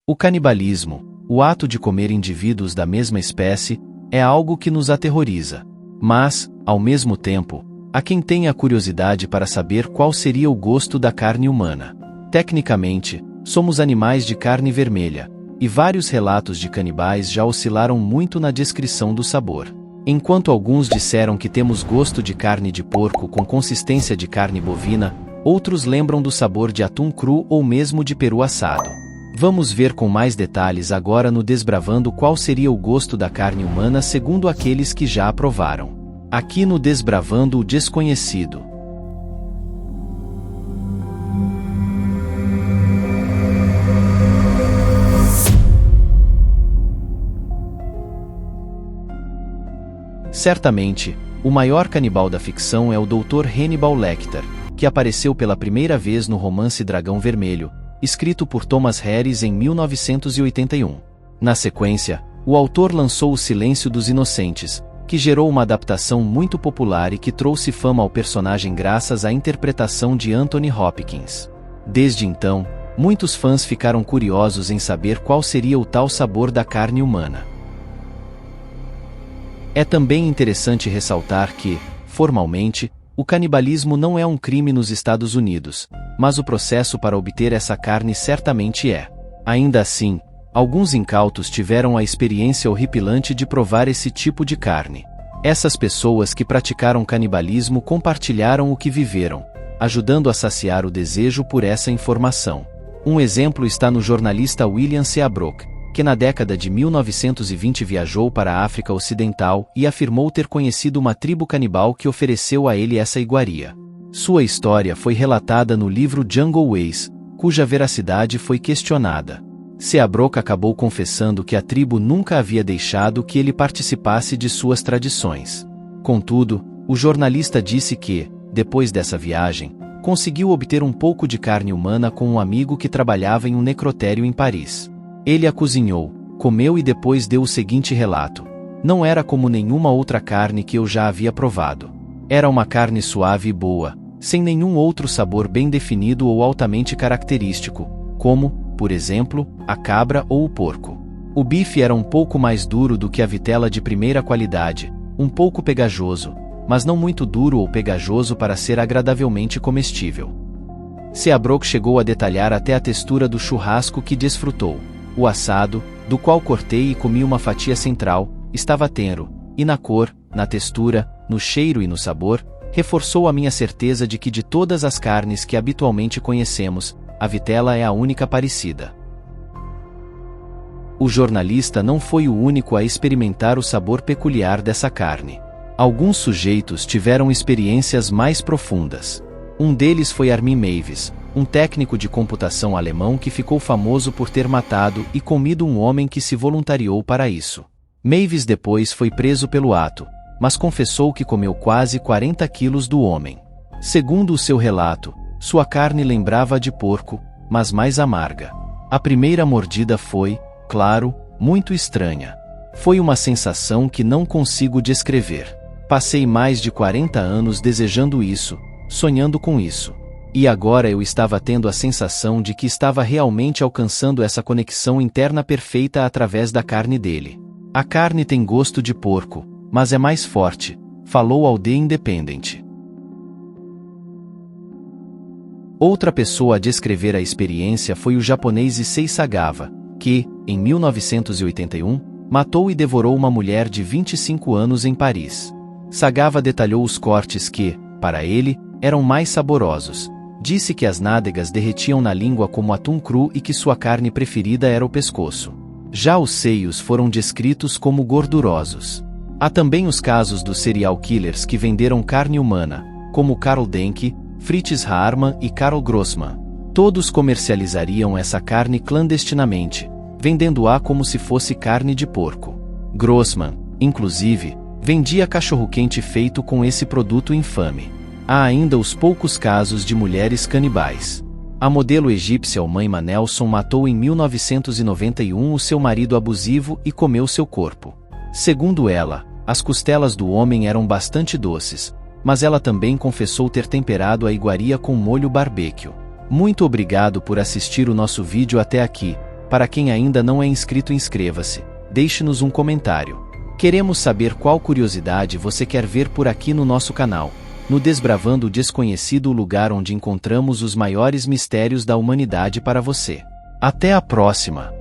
O canibalismo, o ato de comer indivíduos da mesma espécie, é algo que nos aterroriza. Mas, ao mesmo tempo, há quem tenha curiosidade para saber qual seria o gosto da carne humana. Tecnicamente, somos animais de carne vermelha, e vários relatos de canibais já oscilaram muito na descrição do sabor. Enquanto alguns disseram que temos gosto de carne de porco com consistência de carne bovina, outros lembram do sabor de atum cru ou mesmo de peru assado. Vamos ver com mais detalhes agora no Desbravando qual seria o gosto da carne humana segundo aqueles que já a provaram. Aqui no Desbravando o Desconhecido. Certamente, o maior canibal da ficção é o Dr. Hannibal Lecter, que apareceu pela primeira vez no romance Dragão Vermelho, escrito por Thomas Harris em 1981. Na sequência, o autor lançou O Silêncio dos Inocentes, que gerou uma adaptação muito popular e que trouxe fama ao personagem graças à interpretação de Anthony Hopkins. Desde então, muitos fãs ficaram curiosos em saber qual seria o tal sabor da carne humana. É também interessante ressaltar que, formalmente, o canibalismo não é um crime nos Estados Unidos, mas o processo para obter essa carne certamente é. Ainda assim, alguns incautos tiveram a experiência horripilante de provar esse tipo de carne. Essas pessoas que praticaram canibalismo compartilharam o que viveram, ajudando a saciar o desejo por essa informação. Um exemplo está no jornalista William Seabrook, que na década de 1920 viajou para a África Ocidental e afirmou ter conhecido uma tribo canibal que ofereceu a ele essa iguaria. Sua história foi relatada no livro Jungle Ways, cuja veracidade foi questionada. Seabrook acabou confessando que a tribo nunca havia deixado que ele participasse de suas tradições. Contudo, o jornalista disse que, depois dessa viagem, conseguiu obter um pouco de carne humana com um amigo que trabalhava em um necrotério em Paris. Ele a cozinhou, comeu e depois deu o seguinte relato: não era como nenhuma outra carne que eu já havia provado. Era uma carne suave e boa, sem nenhum outro sabor bem definido ou altamente característico, como, por exemplo, a cabra ou o porco. O bife era um pouco mais duro do que a vitela de primeira qualidade, um pouco pegajoso, mas não muito duro ou pegajoso para ser agradavelmente comestível. Seabrook chegou a detalhar até a textura do churrasco que desfrutou. O assado, do qual cortei e comi uma fatia central, estava tenro, e na cor, na textura, no cheiro e no sabor, reforçou a minha certeza de que de todas as carnes que habitualmente conhecemos, a vitela é a única parecida. O jornalista não foi o único a experimentar o sabor peculiar dessa carne. Alguns sujeitos tiveram experiências mais profundas. Um deles foi Armin Meiwes, um técnico de computação alemão que ficou famoso por ter matado e comido um homem que se voluntariou para isso. Meiwes depois foi preso pelo ato, mas confessou que comeu quase 40 quilos do homem. Segundo o seu relato, sua carne lembrava a de porco, mas mais amarga. A primeira mordida foi, claro, muito estranha. Foi uma sensação que não consigo descrever. Passei mais de 40 anos desejando isso, sonhando com isso. E agora eu estava tendo a sensação de que estava realmente alcançando essa conexão interna perfeita através da carne dele. A carne tem gosto de porco, mas é mais forte, falou ao The Independent. Outra pessoa a descrever a experiência foi o japonês Issei Sagawa, que, em 1981, matou e devorou uma mulher de 25 anos em Paris. Sagawa detalhou os cortes que, para ele, eram mais saborosos. Disse que as nádegas derretiam na língua como atum cru e que sua carne preferida era o pescoço. Já os seios foram descritos como gordurosos. Há também os casos dos serial killers que venderam carne humana, como Karl Denke, Fritz Haarmann e Karl Grossmann. Todos comercializariam essa carne clandestinamente, vendendo-a como se fosse carne de porco. Grossmann, inclusive, vendia cachorro-quente feito com esse produto infame. Há ainda os poucos casos de mulheres canibais. A modelo egípcia Umayma Nelson matou em 1991 o seu marido abusivo e comeu seu corpo. Segundo ela, as costelas do homem eram bastante doces, mas ela também confessou ter temperado a iguaria com molho barbecue. Muito obrigado por assistir o nosso vídeo até aqui. Para quem ainda não é inscrito, inscreva-se, deixe-nos um comentário. Queremos saber qual curiosidade você quer ver por aqui no nosso canal, no Desbravando o Desconhecido, o lugar onde encontramos os maiores mistérios da humanidade para você. Até a próxima!